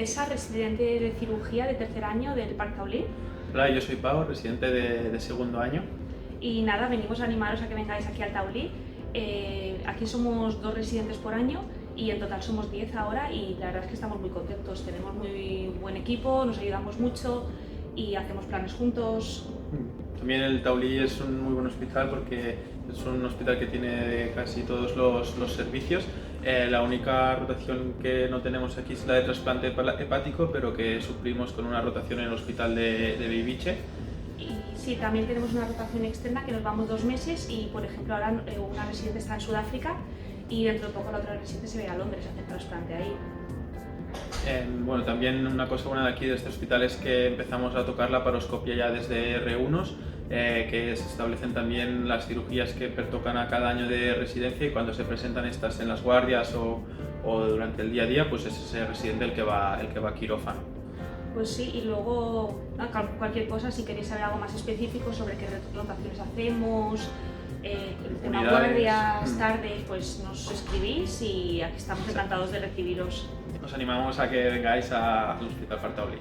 César, residente de cirugía de tercer año del Parc Taulí. Hola, yo soy Pau, residente de segundo año. Y nada, venimos a animaros a que vengáis aquí al Taulí. Aquí somos 2 residentes por año y en total somos 10 ahora, y la verdad es que estamos muy contentos. Tenemos muy buen equipo, nos ayudamos mucho y hacemos planes juntos. También el Taulí es un muy buen hospital porque es un hospital que tiene casi todos los servicios. La única rotación que no tenemos aquí es la de trasplante hepático, pero que suplimos con una rotación en el hospital de Bellvitge. Y sí, también tenemos una rotación externa que nos vamos 2 meses y, por ejemplo, ahora una residente está en Sudáfrica y dentro de poco la otra residente se va a ir a Londres a hacer trasplante ahí. Bueno, también una cosa buena de aquí de este hospital es que empezamos a tocar la paroscopia ya desde R1, que se establecen también las cirugías que pertocan a cada año de residencia, y cuando se presentan estas en las guardias o durante el día a día, pues es ese residente el que va a quirófano. Pues sí, y luego cualquier cosa, si queréis saber algo más específico sobre qué rotaciones hacemos, el tema guardias, tardes, pues nos escribís y aquí estamos encantados de recibiros. Os animamos a que vengáis al Hospital Parc Taulí.